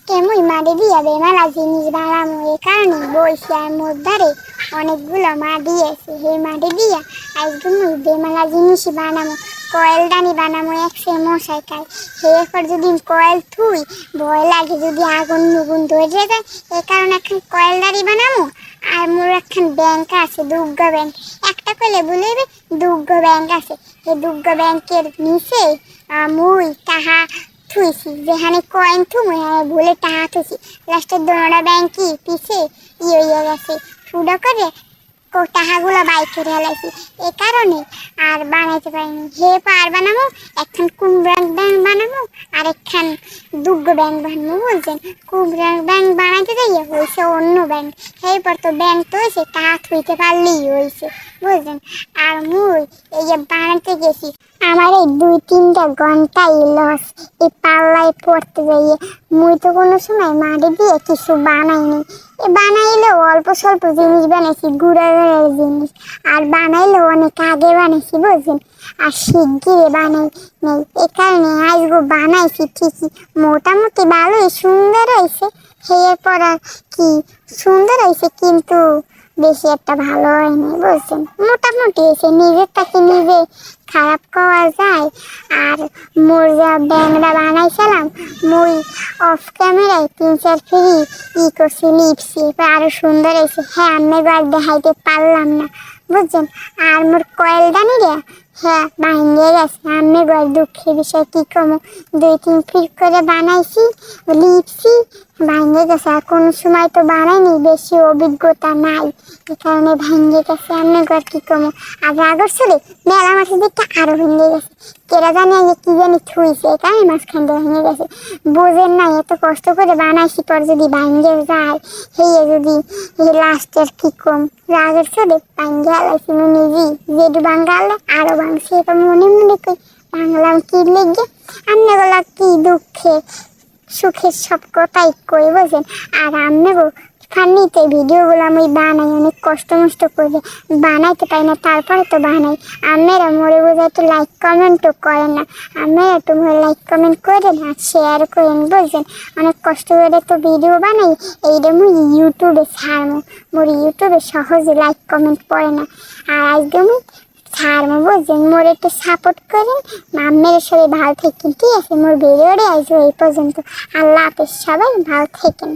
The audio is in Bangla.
আজকে মুই মাটি দিয়া বেমালা জিনিস বানামু। এই কারণে বইছি আর মোর ধারে অনেকগুলো মাটি আছে। সেই মাটি দিয়া আজকে মুই বেমালা জিনিস বানামু। কয়েলদানি বানামু একশো মশাই খাই। এরপর যদি কয়েল থুই ভয় লাগে যদি আগুন নুগুন ধরে যায়। এই কারণে এখন কয়েলদানি বানামু। আর মোর এখন ব্যাংক আছে, দুর্গা ব্যাংক। একটা কইলে বলবে দুর্গা ব্যাংক আছে। এই দুর্গা ব্যাংকের নিচে মুই টাহা থুইছি, যেখানে কয়েন থুমু ভুলে টাহা থুইছি। লাস্টের দোনোটা ব্যাংকই পিছে হয়ে গেছে, ফুডো করে টাকাগুলো বাই করে হেলাইছি। এই কারণে আর বানাইতে পারিনি। হে পার বানাবো, একখান কুমড়া ব্যাংক বানাবো আর একখান দুর্গ ব্যাংক বানাবো। বলছেন কুমড়া ব্যাংক বানাইতে যাইয়া হয়েছে অন্য ব্যাংক। এরপর তো ব্যাংক তো হয়েছে, টাকা থুইতে পারলেই হয়েছে, বুঝলেন। আর মুই এই যে বানাতে গেছি, আমার এই 2-3টা ঘন্টাই লস এই পাল্লায় পড়তে যাইয়ে। মুই তো কোনো সময় মাটি দিয়ে কিছু বানাইনি। বানাইলেও অল্প স্বল্প জিনিস বানাইছি, গুঁড়া জিনিস। আর বানাইলেও অনেক আগে বানাইছি, বুঝছেন। আর শিগগিরে বানাই নেই, এই কারণে আজগো বানাইছি ঠিকই, মোটামুটি ভালোই সুন্দর হয়েছে। এরপর আর কি সুন্দর হয়েছে, কিন্তু বেশি একটা ভালো হয়নি, বুঝছেন। মোটামুটি হয়েছে, নিজের তাকে নিজে খারাপ করা যায়। আর মোর যা ব্যাংরা বানাইছিলাম মুই অফ ক্যামেরায় 3-4 ফ্রি করছি, লিপসি আরো সুন্দর হয়েছে। হ্যাঁ আমি আর দেখাইতে পারলাম না, বুঝছেন। আর মোর কয়েলদানি রে হ্যাঁ ভাঙে গেছে। আমি গর দুঃখের বিষয় কি কমো, 2-3 ফ্রি করে বানাইছি, লিপসি ভাঙে গেছে। আর কোনো সময় তো বানাইনি, বেশি অভিজ্ঞতা নাই, এই কারণে ভাঙে গেছে। আমি গর কি কমো। আর আগর চলে মেলা মাছের দিকটা আরো ভেঙে গেছে। কেরা জানি আগে কি জানি থুইছে, এই কারণে মাঝখান দিয়ে ভেঙে গেছে। বোঝেন না, এত কষ্ট করে বানাইছি, পর যদি ভাঙে যায় হেয়ে যদি লাস্টের কি কম। রাগের চলে ভাঙে হালাইছি নিজেই, যেটু ভাঙালে আরো ভাঙছে। এটা মনে মনে কই বাংলাম কি লেগে। আমি গলা কি দুঃখে সুখের সব কথাই কই, বোঝেন। আর আমি ফানিতে ভিডিওগুলো আমি বানাই অনেক কষ্ট মষ্ট করে, বানাইতে পারি না, তারপরে তো বানাই। আপনারা মরে বোঝায় তো লাইক কমেন্টও করেন না। আপনারা তো লাইক কমেন্ট করেন আর শেয়ার করেন, বুঝছেন। অনেক কষ্ট করে তো ভিডিও বানাই, এইটা মুই ইউটিউবে ছাড়বো। মোর ইউটিউবে সহজে লাইক কমেন্ট পড়ে না। আর আজকে মুই ছাড়বো, বুঝছেন। মোর একটু সাপোর্ট করেন। আপনারা সবাই ভালো থাকেন, ঠিক আছে। মোর ভিডিওটা আজ এই পর্যন্ত। আল্লাহ হাফেজ, সবাই ভালো থাকেন।